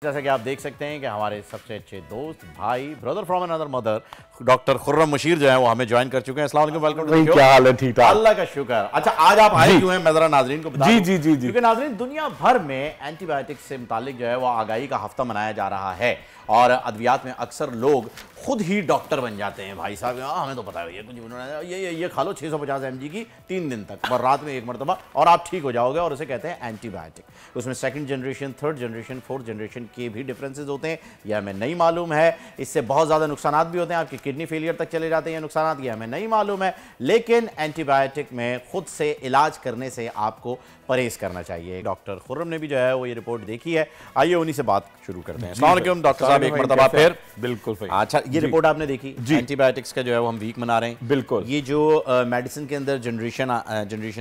जैसा कि आप देख सकते हैं कि हमारे सबसे अच्छे दोस्त भाई brother from another mother doctor Khurram Mushir जो है वो हमें ज्वाइन कर चुके हैं। अस्सलाम वालेकुम, वेलकम टू द शो। क्या हाल है? ठीक ठाक, अल्लाह का शुक्र। अच्छा, आज आप आए क्यों हैं मैं जरा नाजरीन को बता जी दूं। जी जी जी क्योंकि नाजरीन दुनिया भर में एंटीबायोटिक से मुतालिक जो है वो आगाही का हफ्ता मनाया जा रहा है और अद्वियात में अक्सर लोग खुद ही डॉक्टर बन जाते हैं। भाई साहब हमें तो पता है ये कुछ उन्होंने ये खा लो 650 mg की 3 दिन तक और रात में एक मरतबा और आप ठीक हो जाओगे, और उसे कहते हैं एंटीबायोटिक। उसमें second generation, third generation, fourth generation के भी डिफरेंसेस होते हैं, यह हमें नहीं मालूम है। इससे बहुत ज़्यादा नुकसान भी होते हैं, आपकी किडनी फेलियर तक चले जाते हैं नुकसान, ये हमें नहीं मालूम है। लेकिन एंटीबायोटिक में खुद से इलाज करने से आपको परहेज करना चाहिए। डॉक्टर खुर्रम ने भी जो है वो ये रिपोर्ट देखी है, आइए उन्हीं से बात शुरू करते हैं। अस्सलाम वालेकुम डॉक्टर साहब, एक मरतबा फिर। बिल्कुल भाई। अच्छा, ये रिपोर्ट आपने देखी एंटीबायोटिक्स का जो है वो हम वीक मना रहे हैं। बिल्कुल। ये जो मेडिसिन के अंदर जनरेशन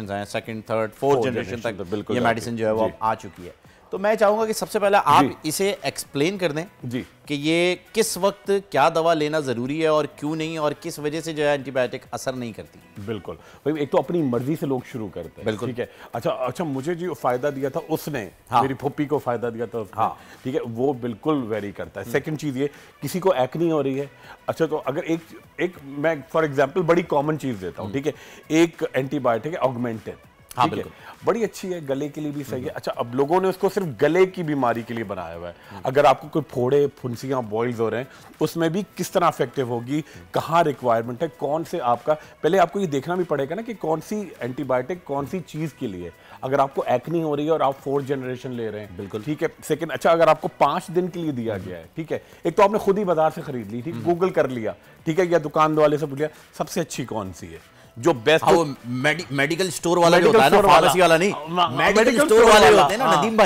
हैं, सेकंड, थर्ड, फोर्थ जनरेशन तक ये मेडिसिन जो है वो आ चुकी है। तो मैं चाहूंगा कि सबसे पहले आप इसे एक्सप्लेन कर दें जी कि ये किस वक्त क्या दवा लेना जरूरी है और क्यों नहीं, और किस वजह से जो है एंटीबायोटिक असर नहीं करती। बिल्कुल भाई, एक तो अपनी मर्जी से लोग शुरू करते हैं, बिल्कुल ठीक है। अच्छा, मुझे जो फायदा दिया था उसने, मेरी फुप्पी को फायदा दिया था उसने, ठीक है, वो बिल्कुल वेरी करता है। सेकंड चीज ये, किसी को एक्नी हो रही है, अच्छा तो अगर एक मैं फॉर एग्जांपल बड़ी कॉमन चीज देता हूँ, ठीक है, एक एंटीबायोटिक है ऑगमेंटिन, हाँ बिल्कुल, बड़ी अच्छी है, गले के लिए भी सही है। अच्छा, अब लोगों ने उसको सिर्फ गले की बीमारी के लिए बनाया हुआ है। अगर आपको कोई फोड़े, फुंसियां, बॉइल्स हो रहे हैं, उसमें भी किस तरह इफेक्टिव होगी, कहाँ रिक्वायरमेंट है, कौन से आपका, पहले आपको ये देखना भी पड़ेगा ना कि कौन सी एंटीबायोटिक कौन सी चीज के लिए। अगर आपको एक्नी हो रही है और आप 4th जनरेशन ले रहे हैं, बिल्कुल ठीक है। सेकंड, अच्छा अगर आपको 5 दिन के लिए दिया गया है, ठीक है, एक तो आपने खुद ही बाजार से खरीद ली, ठीक, गूगल कर लिया, ठीक है, या दुकान वाले से पूछ लिया सबसे अच्छी कौन सी है, जो बेस्ट। वो मेडिकल स्टोर वाला जो होता है ना, फार्मेसी वाला नहीं, मेडिकल स्टोर वाले होते हैं ना, नदीम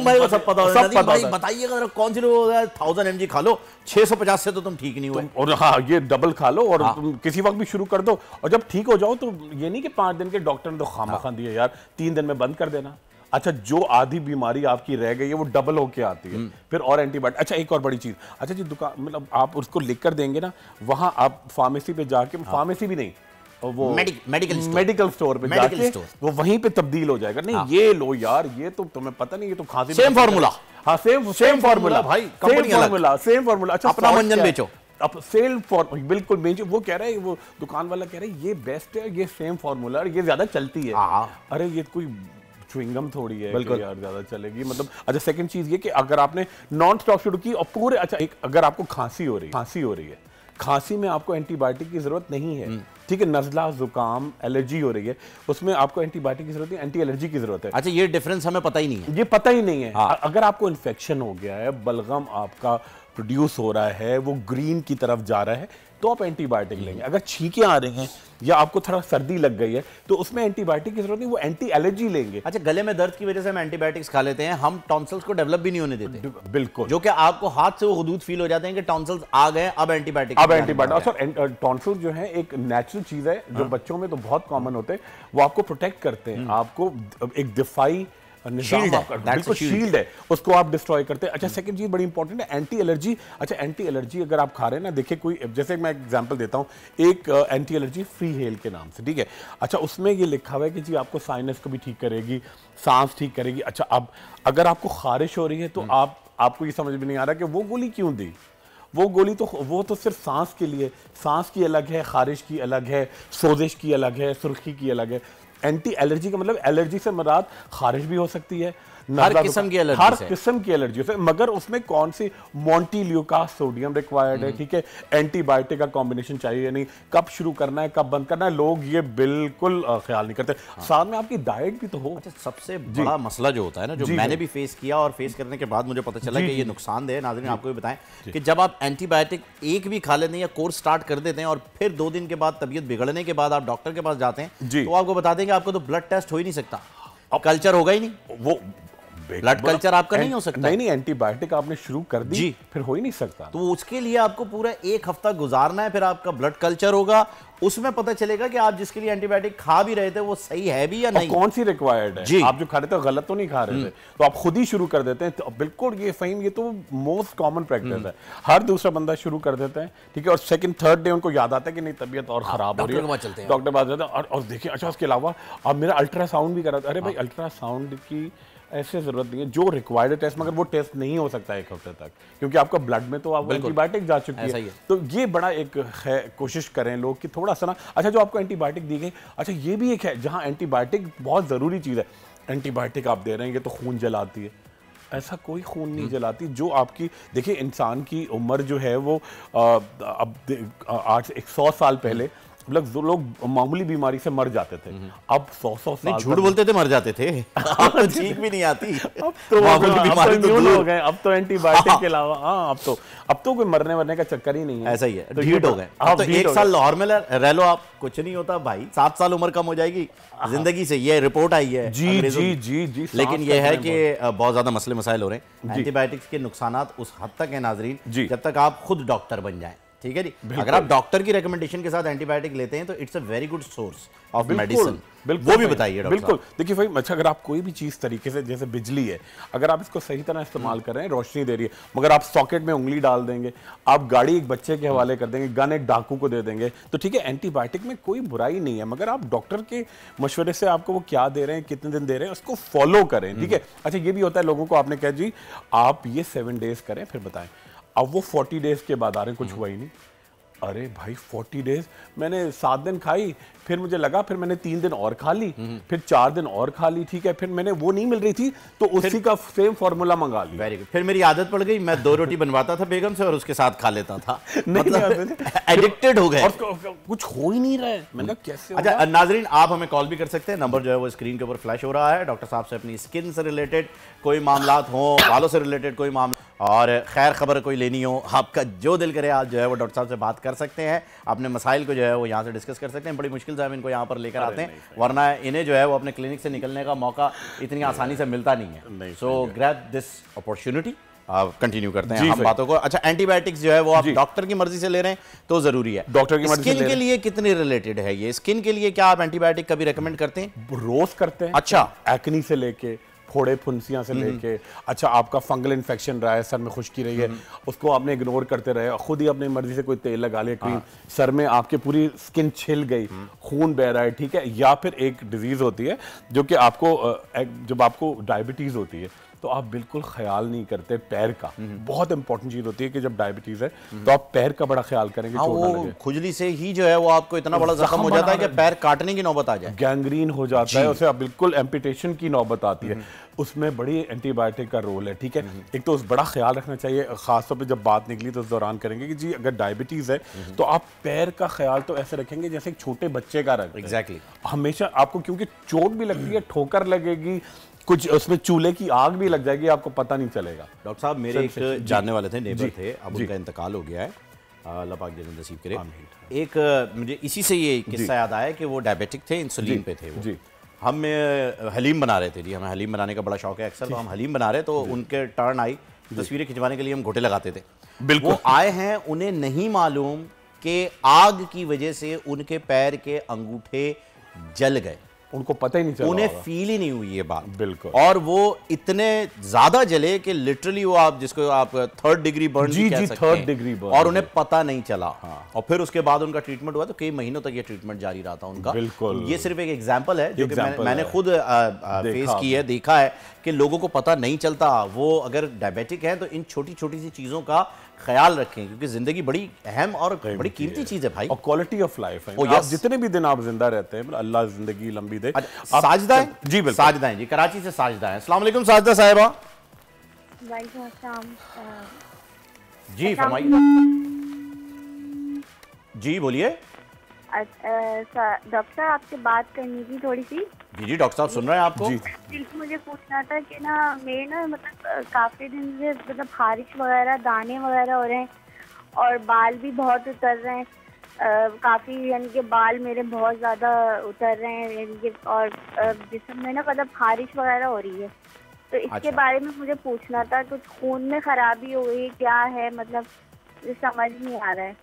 भाई को सब पता होता है। नदीम भाई बताइए कौन सी 1000 mg खा लो, 650 से तो तुम ठीक नहीं हुए, और हाँ ये डबल खा लो और तुम किसी वक्त भी शुरू कर दो, और जब ठीक हो जाओ तो ये नहीं कि 5 दिन के डॉक्टर ने तो खामखा दिए यार, 3 दिन में बंद कर देना। अच्छा, जो आधी बीमारी आपकी रह गई है वो डबल होके आती है फिर, और एंटीबायोटिक। अच्छा, एक और बड़ी चीज, अच्छा जी दुकान, मतलब आप उसको लिख कर देंगे ना, वहां आप फार्मेसी पे जाके, फार्मेसी भी नहीं, वो मेडिकल स्टोर पे जाके वो वहीं पे तब्दील हो जाएगा। नहीं ये लो यार, ये तो तुम्हें पता नहीं, ये तो खांसी सेम फार्मूला, हाँ सेम फार्मूला भाई, सेम फार्मूला। अच्छा, अपना मंजन बेचो, अब सेल फॉर्म बिल्कुल बेचो। वो कह रहा है, वो दुकान वाला कह रहा है ये बेस्ट है, ये सेम फार्मूला, ये ज्यादा चलती है। अरे ये कोई च्युइंगम थोड़ी है कि यार ज्यादा चलेगी, मतलब। अच्छा, सेकंड चीज ये कि अगर आपने नॉन स्टॉप शुरू की और पूरे, अच्छा एक अगर आपको खांसी हो रही है, खांसी में आपको एंटीबायोटिक की जरूरत नहीं है, ठीक है, नजला, जुकाम, एलर्जी हो रही है, उसमें आपको एंटीबायोटिक की जरूरत है, एंटी एलर्जी की जरूरत है। अच्छा, ये डिफरेंस हमें पता ही नहीं है, ये पता ही नहीं है। अगर आपको इन्फेक्शन हो गया है, बलगम आपका प्रोड्यूस हो रहा है, वो ग्रीन की तरफ जा रहा है, तो आप एंटीबायोटिक लेंगे। अगर छींकें आ रही हैं या आपको थोड़ा सर्दी लग गई है तो उसमें एंटीबायोटिक की जरूरत नहीं, वो एंटी एलर्जी लेंगे। अच्छा, गले में दर्द की वजह से हम एंटीबायोटिक्स खा लेते हैं, हम टॉन्सिल्स को डेवलप भी नहीं होने देते। बिल्कुल, जो कि आपको हाथ से वो हुदूद फील हो जाते हैं कि टॉन्सिल्स आ गए, अब एंटीबायोटिक। और टॉन्सिल जो है एक नेचुरल चीज है, जो बच्चों में तो बहुत कॉमन होते हैं, वो आपको प्रोटेक्ट करते हैं, आपको एक दिफाई शील्ड है, उसको आप डिस्ट्रॉय करते हैं। अच्छा, सेकंड चीज बड़ी इंपॉर्टेंट है, एंटी एलर्जी। अच्छा, एंटी एलर्जी अगर आप खा रहे हैं ना, देखिए कोई, जैसे मैं एग्जांपल देता हूं, एक एंटी एलर्जी फ्री हेल के नाम से, ठीक है। अच्छा, उसमें ये लिखा हुआ है कि जी आपको साइनस को भी ठीक करेगी, सांस ठीक करेगी। अच्छा, अब अगर आपको खारिश हो रही है तो आपको ये समझ में नहीं आ रहा कि वो गोली क्यों दी, वो गोली तो वो तो सिर्फ सांस के लिए, सांस की अलग है, खारिश की अलग है, सोजिश की अलग है, सुर्खी की अलग है। एंटी एलर्जी का मतलब एलर्जी से मुराद खारिश भी हो सकती है, हर किस्म की एलर्जी से, मगर उसमें कौन सी मोंटील्यूका सोडियम रिक्वायर्ड है, ठीक है, एंटीबायोटिक का कॉम्बिनेशन चाहिए नहीं, कब शुरू करना है, कब बंद करना है, लोग ये बिल्कुल ख्याल नहीं करते। साथ में आपकी डाइट भी तो हो। अच्छा, सबसे बड़ा मसला जो होता है ना, जो मैंने भी फेस किया और फेस करने के बाद मुझे पता चला कि ये नुकसानदेह है, नाज़रीन आपको भी बताएं कि जब आप एंटीबायोटिक एक भी खा लेते हैं या कोर्स स्टार्ट कर देते हैं और फिर 2 दिन के बाद तबीयत बिगड़ने के बाद आप डॉक्टर के पास जाते हैं, तो आपको बता देंगे आपको तो ब्लड टेस्ट हो ही नहीं सकता, कल्चर होगा ही नहीं, वो ब्लड कल्चर आपका नहीं हो सकता। नहीं, एंटीबायोटिक आपने शुरू कर दी जी, फिर हो ही नहीं सकता। तो उसके लिए आपको पूरा 1 हफ्ता गुजारना है, फिर आपका ब्लड कल्चर होगा, उसमें पता चलेगा कि आप जिसके लिए एंटीबायोटिक खा भी रहे थे वो सही है भी या नहीं, कौन सी रिक्वायर्ड है। आप जो खा रहे थे गलत तो नहीं खा रहे थे, तो आप खुद ही शुरू कर देते हैं। तो बिल्कुल ये फहीम, ये तो मोस्ट कॉमन प्रैक्टिस है, हर दूसरा बंदा शुरू कर देता है, ठीक है, और सेकंड थर्ड डे उनको याद आता है कि नहीं तबीयत और खराब हो रही है, डॉक्टर पास जाते हैं। और देखिए, अच्छा उसके अलावा आप मेरा अल्ट्रासाउंड भी करा, अरे भाई अल्ट्रासाउंड की ऐसे जरूरत नहीं है, जो रिक्वायर्ड टेस्ट, मगर वो टेस्ट नहीं हो सकता 1 हफ्ते तक, क्योंकि आपका ब्लड में तो आप एंटीबायोटिक जा चुकी है। तो ये बड़ा एक है, कोशिश करें लोग कि थोड़ा सा ना, अच्छा जो आपको एंटीबायोटिक दी गई, अच्छा ये भी एक है जहां एंटीबायोटिक बहुत जरूरी चीज है, एंटीबायोटिक आप दे रहे हैं ये तो खून जलाती है, ऐसा कोई खून नहीं जलाती। जो आपकी देखिए, इंसान की उम्र जो है वो अब 100 साल पहले मतलब जो लोग मामूली बीमारी से मर जाते थे, अब 100 साल झूठ बोलते थे मर जाते थे, अब तो ठीक भी नहीं आती, अब तो मामूली बीमारी तो हो गए, अब तो एंटीबायोटिक के अलावा अब तो कोई मरने का चक्कर ही नहीं है, ऐसा ही है, ढीठ हो गए। अब तो 1 साल लाहौर में रह लो आप, कुछ नहीं होता भाई, 7 साल उम्र कम हो जाएगी जिंदगी से, ये रिपोर्ट आई है। जी। लेकिन ये है कि बहुत ज्यादा मसले मसाइल हो रहे हैं। एंटीबायोटिक्स के नुकसानात उस हद तक है नाजरीन, जब तक आप खुद डॉक्टर बन जाएं, ठीक है जी। अगर आप डॉक्टर की रिकमेंडेशन के साथ एंटीबायोटिक लेते हैं तो it's a very good source of medicine. वो भी बताइए डॉक्टर। बिल्कुल, देखिए भाई, अच्छा अगर आप कोई भी चीज तरीके से, जैसे बिजली है, अगर आप इसको सही तरह इस्तेमाल कर रहे हैं, रोशनी दे रही है, मगर आप सॉकेट में उंगली डाल देंगे, आप गाड़ी एक बच्चे के हवाले कर देंगे, गन एक डाकू को दे देंगे, तो ठीक है, एंटीबायोटिक में कोई बुराई नहीं है, मगर आप डॉक्टर के मशवरे से आपको वो क्या दे रहे हैं, कितने दिन दे रहे हैं, उसको फॉलो करें, ठीक है। अच्छा ये भी होता है लोगों को, आपने कहा जी आप ये 7 डेज करें फिर बताएं, अब वो 40 डेज के बाद आ रहे हैं, कुछ हुआ ही नहीं। अरे भाई 40 डेज मैंने 7 दिन खाई, फिर मुझे लगा, फिर मैंने 3 दिन और खा ली, फिर 4 दिन और खा ली, ठीक है, फिर मैंने वो नहीं मिल रही थी तो उसी का सेम फॉर्मूला मंगा लिया। Very good. फिर मेरी आदत पड़ गई, मैं 2 रोटी बनवाता था बेगम से और उसके साथ खा लेता था, मतलब एडिक्टेड हो गए, कुछ हो ही नहीं रहा है। मैंने कहा कैसे? अच्छा नाजरीन, आप हमें कॉल भी कर सकते हैं, नंबर जो है वो स्क्रीन के ऊपर फ्लैश हो रहा है। डॉक्टर साहब से अपनी स्किन से रिलेटेड कोई मामला हो, बालों से रिलेटेड कोई मामला और खैर खबर कोई लेनी हो, आपका जो दिल करे आप जो है वो डॉक्टर साहब से बात कर सकते हैं, अपने मसाइल को जो है वो यहाँ से डिस्कस कर सकते हैं। बड़ी मुश्किल से हम इनको यहाँ पर लेकर आते हैं, वरना इन्हें जो है वो अपने क्लिनिक से निकलने का मौका इतनी आसानी से मिलता नहीं है। सो ग्रैब दिस अपॉर्चुनिटी। कंटिन्यू करते हैं हम बातों को। अच्छा, एंटीबायोटिक्स जो है वो आप डॉक्टर की मर्जी से ले रहे हैं तो जरूरी है, डॉक्टर की मर्जी से। स्किन के लिए कितने रिलेटेड है ये? स्किन के लिए क्या आप एंटीबायोटिक कभी रेकमेंड करते हैं? रोज करते हैं। अच्छा, एक्नी से लेके फोड़े फुंसियां से लेके, अच्छा आपका फंगल इन्फेक्शन रहा है, सर में खुश्की रही है, उसको आपने इग्नोर करते रहे, खुद ही अपनी मर्जी से कोई तेल लगा लिया, क्रीम, सर में आपके पूरी स्किन छिल गई, खून बह रहा है, ठीक है, या फिर एक डिजीज होती है जो कि आपको जब आपको डायबिटीज होती है तो आप बिल्कुल ख्याल नहीं करते पैर का। बहुत इंपॉर्टेंट चीज होती है कि जब डायबिटीज है तो आप पैर का बड़ा ख्याल करेंगे। वो खुजली से ही जो है वो आपको इतना बड़ा जख्म हो जाता है कि पैर काटने की नौबत आ जाए, गैंग्रीन हो जाता है, उसे बिल्कुल एम्पुटेशन की नौबत आती है। उसमें बड़ी एंटीबायोटिक का रोल है, ठीक है। एक तो उस बड़ा ख्याल रखना चाहिए, खासतौर पे जब बात निकली तो उस दौरान करेंगे कि जी अगर डायबिटीज है तो आप पैर का ख्याल तो ऐसे रखेंगे जैसे एक छोटे बच्चे का रखते हैं। एग्जैक्टली। हमेशा आपको, क्योंकि चोट भी लगती है, ठोकर लगेगी, कुछ उसमें चूल्हे की आग भी लग जाएगी, आपको पता नहीं चलेगा। डॉक्टर साहब, मेरे एक जानने वाले थे, नेबर थे, अब उनका इंतकाल हो गया है, अल्लाह पाक जन्नत नसीब करे। एक मुझे इसी से ये किस्सा याद आया कि वो डायबिटिक थे, इंसुलिन पे थे वो। हम हलीम बना रहे थे जी, हमें हलीम बनाने का बड़ा शौक है अक्सर, तो हम हलीम बना रहे तो उनके टर्न आई, तस्वीरें खिंचवाने के लिए हम घोटे लगाते थे। बिल्कुल। वो आए हैं, उन्हें नहीं मालूम कि आग की वजह से उनके पैर के अंगूठे जल गए, उनको पता ही नहीं चला, उन्हें फील ही नहीं हुई ये बात। बिल्कुल। और वो इतने ज्यादा जले कि लिटरली वो आप जिसको आप 3rd डिग्री बर्न भी कह सकते हैं, 3rd डिग्री बर्न, और उन्हें पता नहीं चला। और फिर उसके बाद उनका ट्रीटमेंट हुआ तो कई महीनों तक ये ट्रीटमेंट जारी रहा था उनका। बिल्कुल। ये सिर्फ एक एग्जांपल है जो कि मैंने खुद फेस की है, देखा है कि लोगों को पता नहीं चलता। वो अगर डायबिटिक है तो इन छोटी छोटी सी चीजों का ख्याल रखें, क्योंकि जिंदगी बड़ी अहम और बड़ी कीमती चीज है भाई, और क्वालिटी ऑफ लाइफ है। जितने भी दिन आप जिंदा रहते हैं, अल्लाह जिंदगी लंबी दे। साजिदा है जी, बिल्कुल साजिदा है जी, कराची से साजिदा है। अस्सलाम वालेकुम साजिदा साहिबा। वालेकुम अस्सलाम। जी फरमाइए। जी बोलिए। डॉक्टर साहब आपसे बात करनी थी थोड़ी सी। जी जी डॉक्टर साहब सुन रहे हैं आपको। जी मुझे पूछना था कि ना मेरे ना मतलब काफ़ी दिन से मतलब खारिश वगैरह, दाने वगैरह हो रहे हैं और बाल भी बहुत उतर रहे हैं, काफ़ी यानी कि बाल मेरे बहुत ज़्यादा उतर रहे हैं यानी कि, और जिस्म में ना मतलब खारिश वगैरह हो रही है, तो इसके बारे में मुझे पूछना था। कुछ खून में खराबी हो गई क्या है, मतलब मुझे समझ नहीं आ रहा है।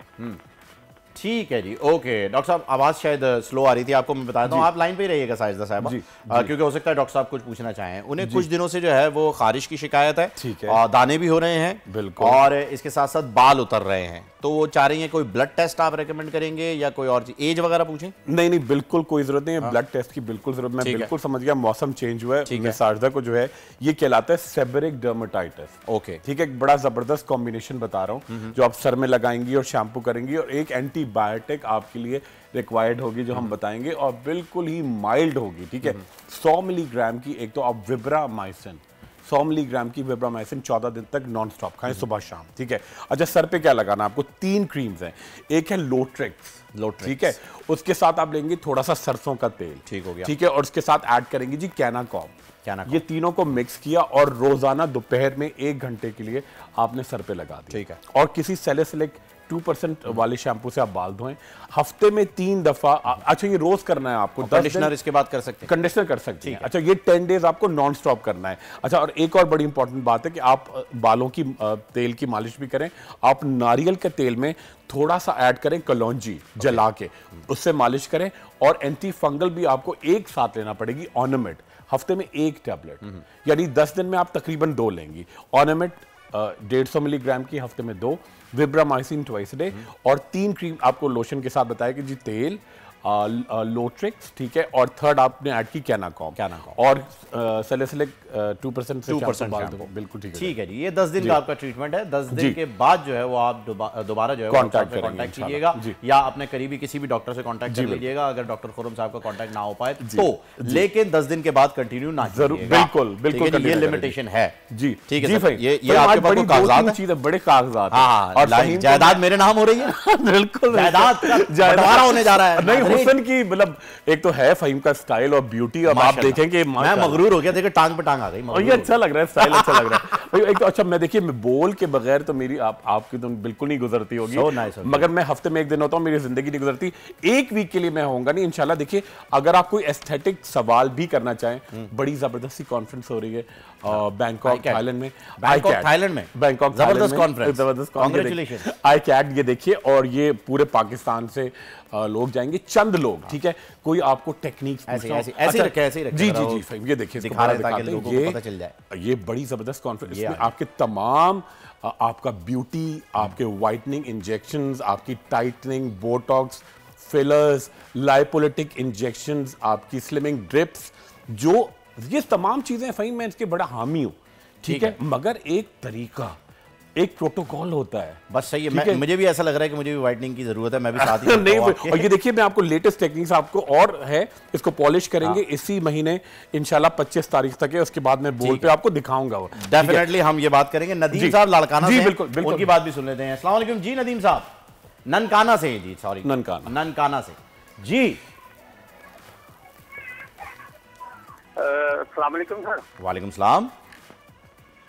ठीक है जी, ओके। डॉक्टर साहब आवाज़ शायद स्लो आ रही थी, आपको मैं बताता हूँ, आप लाइन पे ही रहिएगा साजिदा साहब, क्योंकि हो सकता है डॉक्टर साहब कुछ पूछना चाहें। उन्हें कुछ दिनों से जो है वो खारिश की शिकायत है, ठीक है, और दाने भी हो रहे हैं, बिल्कुल, और इसके साथ साथ बाल उतर रहे हैं। तो वो चाह रही हैं कोई ब्लड टेस्ट आप रेकमेंड करेंगे या कोई और चीज, एज वगैरह पूछें? नहीं, बिल्कुल कोई जरूरत नहीं है ब्लड टेस्ट की, बिल्कुल जरूरत। मैं बिल्कुल समझ गया, मौसम चेंज हुआ है, साजिदा को जो है ये कहलाता है सेबरिक डर्मेटाइटिस। ओके, ठीक है, एक बड़ा जबरदस्त कॉम्बिनेशन बता रहा हूँ जो आप सर में लगाएंगी और शैम्पू करेंगी, और एक एंटीबायोटिक आपके लिए रिक्वायर्ड होगी जो हम बताएंगे, और बिल्कुल ही माइल्ड होगी। ठीक है, 100 मिलीग्राम की एक तो आप विब्रामाइसिन, 100 मिलीग्राम की विब्रामाइसिन 14 दिन तक नॉन स्टॉप खाएं, सुबह शाम। ठीक है, अच्छा सर पे क्या लगाना, आपको 3 क्रीम्स हैं। एक है लोट्रिक्स, ठीक है, उसके साथ आप लेंगे थोड़ा सा सरसों का तेल, ठीक हो गया, ठीक है, और उसके साथ ऐड करेंगे जी कैनाकॉम। ये तीनों को मिक्स किया और रोजाना दोपहर में 1 घंटे के लिए आपने सर पे लगा दिया। ठीक है, और किसी सैलिसिलिक 2% वाले शैम्पू से आप बाल धोएं हफ्ते में 3 दफा। अच्छा, ये रोज करना है आपको। कंडीशनर इसके बाद कर सकते हैं, कंडीशनर कर सकते हैं। अच्छा, ये 10 डेज आपको नॉन स्टॉप करना है। अच्छा, और एक और बड़ी इंपॉर्टेंट बात है कि आप बालों की तेल की मालिश भी करें। आप नारियल के तेल में थोड़ा सा ऐड करें कलौंजी जला के, उससे मालिश करें, और एंटी फंगल भी आपको एक साथ लेना पड़ेगी, ऑर्नामेंट, हफ्ते में 1 टैबलेट, यानी 10 दिन में आप तकरीबन 2 लेंगी। ऑर्नामेंट 150 मिलीग्राम की, हफ्ते में 2, विब्रामाइसिन ट्वाइस डे, और 3 क्रीम आपको लोशन के साथ बताया कि जी तेल, लोट्रिक्स, ठीक है, और थर्ड आपने ऐड की कैनाकॉम, और सैलिसिलिक 2% से 2%, बिल्कुल ठीक है जी। ये 10 दिन का आपका ट्रीटमेंट है। 10 दिन के बाद जो है वो आप दोबारा जो है कांटेक्ट कीजिएगा, या अपने करीबी किसी भी डॉक्टर से कांटेक्ट कर लीजिएगा अगर डॉक्टर खुर्रम साहब का कांटेक्ट ना हो पाए तो। लेकिन 10 दिन के बाद कंटिन्यू ना कीजिएगा, बिल्कुल ये लिमिटेशन है जी। ठीक है, ये आपके पास कागजात है, बड़े कागजात, और जायदाद मेरे नाम हो रही है, बिल्कुल जायदाद होने जा रहा है। नहीं, हुस्न की मतलब एक तो है फहीम का स्टाइल और ब्यूटी, अब आप देखेंगे मैं मगरूर हो गया, देखिए टांग पे टांग आ गई, और ये अच्छा लग रहा है, स्टाइल अच्छा लग रहा है। एक तो अच्छा, मैं देखिए मैं बोल के बगैर तो मेरी आपकी तो बिल्कुल नहीं गुजरती होगी, मगर मैं हफ्ते में 1 दिन होता हूँ, मेरी जिंदगी नहीं गुजरती। 1 वीक के लिए मैं होऊंगा नहीं इंशाल्लाह। देखिए, अगर आप कोई एस्थेटिक सवाल भी करना चाहें, बड़ी जबरदस्त कॉन्फ्रेंस हो रही है बैंकॉक थाईलैंड में, बैंकॉक जबरदस्त कॉन्फ्रेंस, जबरदस्त कांग्रेचुलेशन, आई-कैट। ये देखिए, और ये पूरे पाकिस्तान से लोग जाएंगे, चंद लोग, ठीक है, कोई आपको टेक्निक्स ऐसे ही रखे जी, ये देखिए, दिखा रहे हैं ताकि लोगों को पता चल जाए। ये बड़ी जबरदस्त कॉन्फ्रेंस, इसमें आपके तमाम आपका ब्यूटी, आपके वाइटनिंग इंजेक्शंस, आपकी टाइटनिंग, बोटॉक्स, फिलर्स, लाइपोलिटिक इंजेक्शंस, आपकी स्लिमिंग ड्रिप्स, जो ये तमाम चीजें फहीम मैं इसके बड़ा हामी हूं, ठीक है, मगर एक तरीका, एक प्रोटोकॉल होता है, बस सही है। मुझे भी ऐसा लग रहा है कि मुझे भी वाइटनिंग की जरूरत है, मैं भी साथ ही नहीं। और ये देखिए, मैं आपको लेटेस्ट टेक्निक्स आपको और है, इसको पॉलिश करेंगे इसी महीने इंशाल्लाह 25 तारीख तक है, उसके बाद मैं बोर्ड पे आपको दिखाऊंगा। वो डेफिनेटली हम ये बात करेंगे। नदीम साहब लाड़काना से, बिल्कुल उनकी बात भी सुन लेते हैं। अस्सलाम वालेकुम जी, नदीम साहब ननकाना से जी, सॉरी ननकाना से जी। अस्सलाम वालेकुम सर। वालेकुम सलाम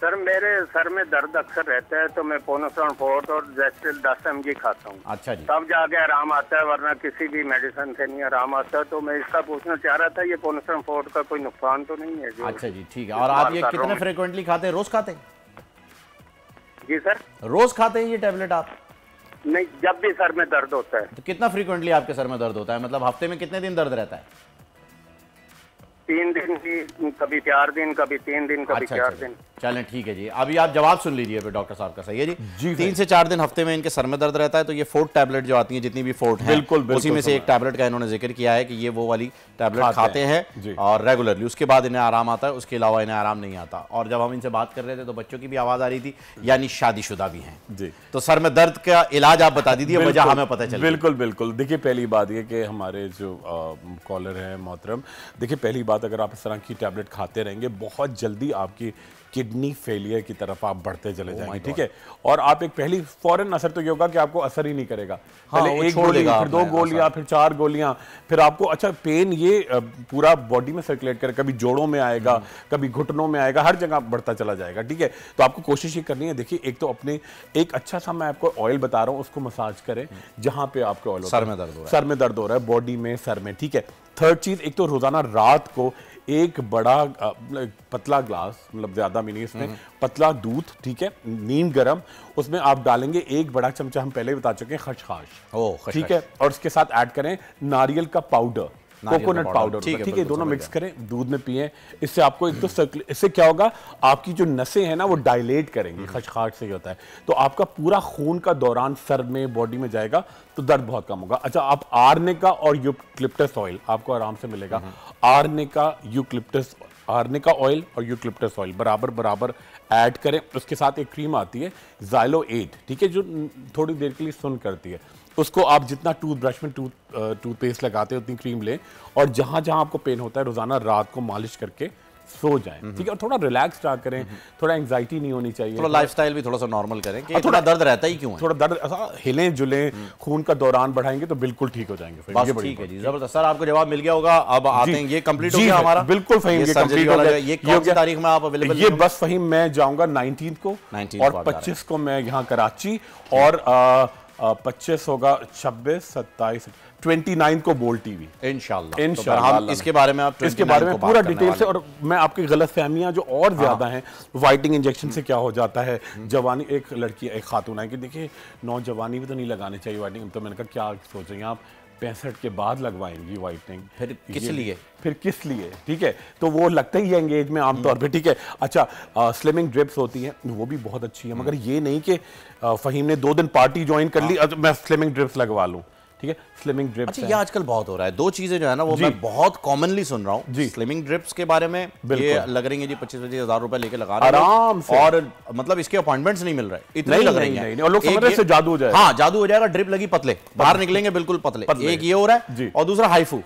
सर, मेरे सर में दर्द अक्सर रहता है, तो मैं पोनोसॉन फोर्ट और जेस्टिल 10 mg खाता हूँ। अच्छा जी, तब जाके आराम आता है, वरना किसी भी मेडिसिन से नहीं आराम आता है। तो मैं इसका पूछना चाह रहा था, ये पोनोसॉन फोर्ट का कोई नुकसान तो नहीं है जो? अच्छा जी, ठीक है। और आप ये कितने फ्रिक्वेंटली खाते हैं, रोज खाते हैं? जी सर, रोज खाते हैं ये टेबलेट आप? नहीं, जब भी सर में दर्द होता है। तो कितना फ्रीक्वेंटली आपके सर में दर्द होता है, मतलब हफ्ते में कितने दिन दर्द रहता है? 3 दिन की, कभी 4 दिन, कभी 3 दिन, कभी 4 दिन। चलें ठीक है जी, अभी आप जवाब सुन लीजिए फिर डॉक्टर साहब का, सही है जी। 3 से 4 दिन हफ्ते में इनके सर में दर्द रहता है, तो ये फोर्ट टैबलेट जो आती है, जितनी भी फोर्ट है, बिल्कुल उसी में से एक टैबलेट का इन्होंने जिक्र किया है कि ये वो वाली टैबलेट खाते हैं और रेगुलरली, उसके बाद इन्हें आराम आता है, उसके अलावा इन्हें आराम नहीं आता। और जब हम इनसे बात कर रहे थे तो बच्चों की भी आवाज आ रही थी, यानी शादीशुदा भी हैं जी। तो सर में दर्द का इलाज आप बता दीजिए, वजह हमें पता चले। बिल्कुल। देखिए, पहली बात ये कि हमारे जो कॉलर हैं मोहतरम, देखिए पहली बात, अगर आप इस तरह की टैबलेट खाते रहेंगे, बहुत जल्दी आपकी किडनी फेलियर की तरफ आप बढ़ते चले जाएंगे, ठीक है। और आप एक पहली फौरन असर तो ये होगा कि आपको असर ही नहीं करेगा, पहले एक गोली, फिर 2 गोलियां, फिर 4 गोलियां, फिर आपको अच्छा पेन ये पूरा बॉडी में सर्कुलेट करे, कभी जोड़ों में आएगा, कभी घुटनों में आएगा, हर जगह बढ़ता चला जाएगा, ठीक है। तो आपको कोशिश ये करनी है, देखिए एक तो अपने एक अच्छा सा मैं आपको ऑयल बता रहा हूँ, उसको मसाज करें जहां पे आपको ऑयल सर में दर्द हो रहा है, बॉडी में, सर में, ठीक है। थर्ड चीज, एक तो रोजाना रात को एक बड़ा पतला ग्लास, मतलब ज्यादा भी नहीं, इसमें पतला दूध, ठीक है, नीम गरम, उसमें आप डालेंगे एक बड़ा चमचा, हम पहले बता चुके हैं, खसखस, ठीक है, और उसके साथ ऐड करें नारियल का पाउडर, कोकोनट पाउडर, ठीक है, दोनों मिक्स करें, दूध में पिएं। इससे आपको एक तो इससे क्या होगा, आपकी जो नसें हैं ना वो डायलेट करेंगी, खचखच से होता है, तो आपका पूरा खून का दौरान सर में, बॉडी में जाएगा, तो दर्द बहुत कम होगा। अच्छा, आप आर्निका और यूकलिप्टस ऑयल आपको आराम से मिलेगा, आर्निका ऑयल और यूकलिप्टस ऑयल बराबर बराबर ऐड करें। उसके साथ एक क्रीम आती है ज़ाइलो 8, ठीक है, जो थोड़ी देर के लिए सुन करती है, उसको आप जितना टूथब्रश में टूथपेस्ट लगाते हैं उतनी क्रीम लें, और जहां जहां आपको पेन होता है रोजाना रात को मालिश करके सो जाएं, ठीक है, और थोड़ा रिलैक्स स्टार्ट करें, थोड़ा एंजाइटी नहीं होनी चाहिए, थोड़ा लाइफस्टाइल भी थोड़ा सा नॉर्मल करें कि थोड़ा दर्द रहता ही क्यों है, थोड़ा दर्द हिलें जुलें, खून का दौरान बढ़ाएंगे तो बिल्कुल ठीक हो जाएंगे। बस ठीक है जी, जबरदस्त सर, आपको जवाब मिल गया होगा। अब आते हैं, ये कंप्लीट हो गया हमारा, बिल्कुल फहीम, ये कंप्लीट हो गया। ये कौन सी तारीख में आप अवेलेबल? ये बस फहीम मैं जाऊंगा 19 को, और 25 को मैं यहाँ कराची, और 25 होगा, 26, 27, 29 को बोल टीवी, इंशाल्लाह हम इसके बारे में इसके बारे में पूरा डिटेल से, और मैं आपकी गलतफहमियां जो और ज्यादा हैं, वाइटनिंग इंजेक्शन से क्या हो जाता है, जवानी, एक लड़की, एक खातून है कि देखिए नौजवानी में तो नहीं लगानी चाहिए वाइटनिंग, तो मैंने कहा क्या सोचेंगे आप, 65 के बाद लगवाएंगी वाइटनिंग, फिर किस लिए, ठीक है, तो वो लगता ही है एंगेज में आमतौर पे, ठीक है। अच्छा, स्लिमिंग ड्रिप्स होती हैं, वो भी बहुत अच्छी है, मगर ये नहीं कि फहीम ने 2 दिन पार्टी ज्वाइन कर ली, मैं स्लिमिंग ड्रिप्स लगवा लूँ, ठीक है, स्लिमिंग ड्रिप्स। अच्छा, ये आजकल बहुत हो रहा है, 2 चीजें जो है ना वो मैं बहुत कॉमनली सुन रहा हूँ, स्लिमिंग ड्रिप्स के बारे में, ये लग रही है जी 25-25 हज़ार रुपए लेके लगा रहे हैं आराम से, और मतलब इसके अपॉइंटमेंट्स नहीं मिल रहे, इतने लग रहे हैं, और लोग समझ रहे हैं जादू हो जाएगा। हाँ, जादू हो जाएगा, ड्रिप लगी पतले, बाहर निकलेंगे बिल्कुल पतले, एक ये हो रहा है, और दूसरा हाइफू,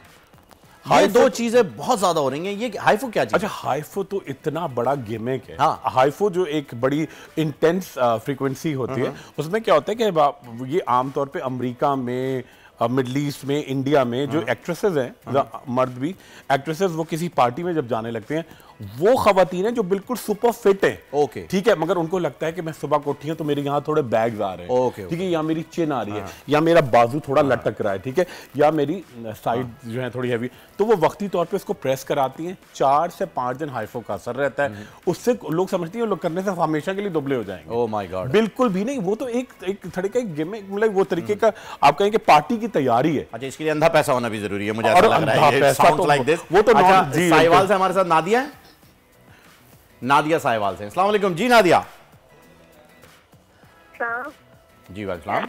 ये 2 चीजें बहुत ज्यादा हो रही हैं। ये हाइफू क्या चीज? अच्छा, हाइफू तो इतना बड़ा गिमिक है। हाँ, हाइफू जो एक बड़ी इंटेंस फ्रीक्वेंसी होती है, उसमें क्या होता है कि ये आमतौर पे अमेरिका में, मिडल ईस्ट में, इंडिया में जो एक्ट्रेसेस हैं, मर्द भी एक्ट्रेसेस, वो किसी पार्टी में जब जाने लगते हैं, वो खवातीन हैं जो बिल्कुल सुपर फिट है, ओके, ठीक है, मगर उनको लगता है कि मैं सुबह को उठी हूं तो मेरे यहाँ थोड़े बैग्स आ रहे हैं, ओके, ठीक है, या मेरी चिन आ रही है, या मेरा बाजू थोड़ा लटक रहा है, ठीक है, या मेरी साइड जो है थोड़ी हैवी, तो वो वक्ती तौर पे उसको प्रेस कराती हैं। 4 से 5 दिन हाइफो का असर रहता है, उससे लोग समझती हैं लोग करने से हमेशा के लिए दुबले हो जाएंगे। ओह माय गॉड, बिल्कुल भी नहीं, वो तो एक तरीके का गिमिक, मतलब वो तरीके का आप कहेंगे पार्टी की तैयारी है। अच्छा, इसके लिए अंधा पैसा होना भी जरूरी है, मुझे ऐसा लग रहा है, वो तो साहिवाल से हमारे साथ नादिया है, नादिया साहिवाल से। अस्सलाम वालेकुम जी नादिया। जी वालेकुम।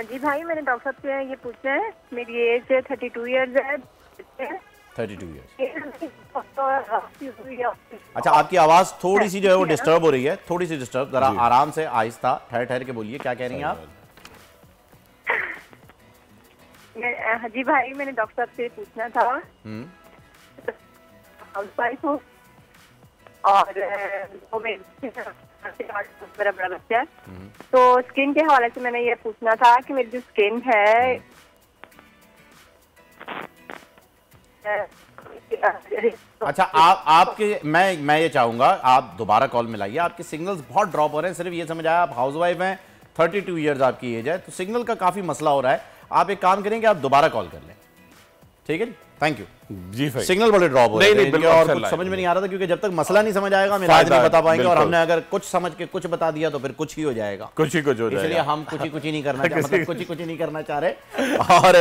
जी भाई, मैंने डॉक्टर साहब से ये पूछना है, मेरी एज 32 ईयर्स है। 32 ईयर्स। अच्छा, आपकी आवाज थोड़ी सी जो है वो डिस्टर्ब हो रही है, थोड़ी सी डिस्टर्ब, जरा आराम से, आहिस्ता, ठहर ठहर के बोलिए, क्या कह रही हैं आप? जी भाई, मैंने डॉक्टर साहब से पूछना था, हाउसवाइफ हूँ और मेरा बड़ा बच्चा है, तो स्किन के हवाले से मैंने ये पूछना था कि मेरी जो स्किन है, अच्छा, आपके मैं ये चाहूंगा आप दोबारा कॉल मिलाइए, आपके सिग्नल्स बहुत ड्रॉप हो रहे हैं। सिर्फ ये समझ आया आप हाउसवाइफ हैं, 32 ईयर्स आपकी एज है, तो सिग्नल का काफी मसला हो रहा है। आप एक काम करेंगे, आप दोबारा कॉल कर लें, ठीक है, थैंक यू जी। सिग्नल बड़े ड्रॉप हो रहे हैं और कुछ समझ में नहीं आ रहा था, क्योंकि जब तक मसला नहीं समझ आएगा हम इलाज नहीं बता पाएंगे, और हमने अगर कुछ समझ के कुछ बता दिया तो फिर कुछ ही हो जाएगा, कुछ हो जाएगा, इसलिए हम कुछ ही नहीं करना मतलब कुछ ही नहीं करना चाह रहे। और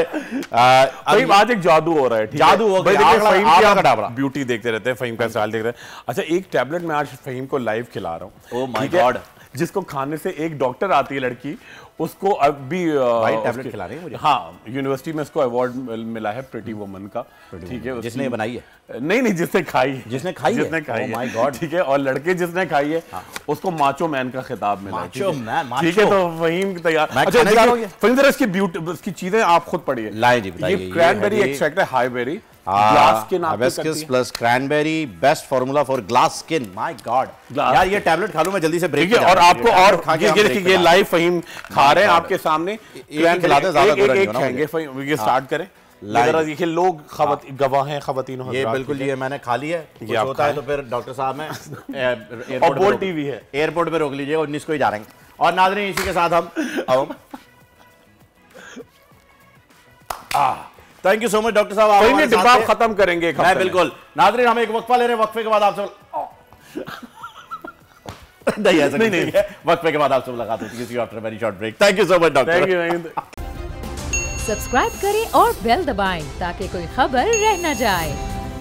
आज एक जादू हो रहा है, जादू हो गया, ब्यूटी देखते रहते हैं, फहीम का सवाल देखते हैं। अच्छा, एक टैबलेट मैं आज फहीम को लाइव खिला रहा हूँ, ओह माय गॉड, जिसको खाने से एक डॉक्टर आती है लड़की, उसको अभी टैबलेट खिला रही है मुझे। हाँ, यूनिवर्सिटी में उसको अवार्ड मिला है प्रिटी वुमन का, ठीक है, जिसने बनाई है, नहीं जिसने खाई है, जिसने खाई है, माय गॉड, ठीक है, और लड़के जिसने खाई है उसको माचो मैन का खिताब मिला है, ठीक है, तो फहीम तैयार। अच्छा, फहीम जरा इसकी ब्यूटी, इसकी चीजें आप खुद पढ़िए, लाए जी, बताइए। ये क्रैनबेरी एक्सट्रैक्ट है, high berry, hibiscus plus cranberry, best formula for glass skin. My god यार, ये टैबलेट खा लूं मैं जल्दी से, ब्रेक है, और आपको और ये लाइव फहीम खा रहे हैं आपके सामने, ये स्टार्ट करें, देखिए लोग गवाह हैं, खवातीन, ये बिल्कुल ये मैंने खा लिया है, कुछ होता है तो फिर डॉक्टर साहब में एयरपोर्ट टीवी है, एयरपोर्ट पे रोक लीजिएगा, 19 को ही जा रहे हैं। और नाज़रीन, इसी के साथ हम thank you so much doctor साहब। आप डिब्बा खत्म करेंगे मैं बिल्कुल। नाज़रीन हम एक वक्फा ले रहे हैं, वक्फे के बाद आपसे नहीं ऐसा नहीं है, वक्फे के बाद आपसे मुलाकात होती है किसी after very short break. Thank you so much doctor. Thank you. Subscribe करें और बेल दबाएं ताकि कोई खबर रह न जाए।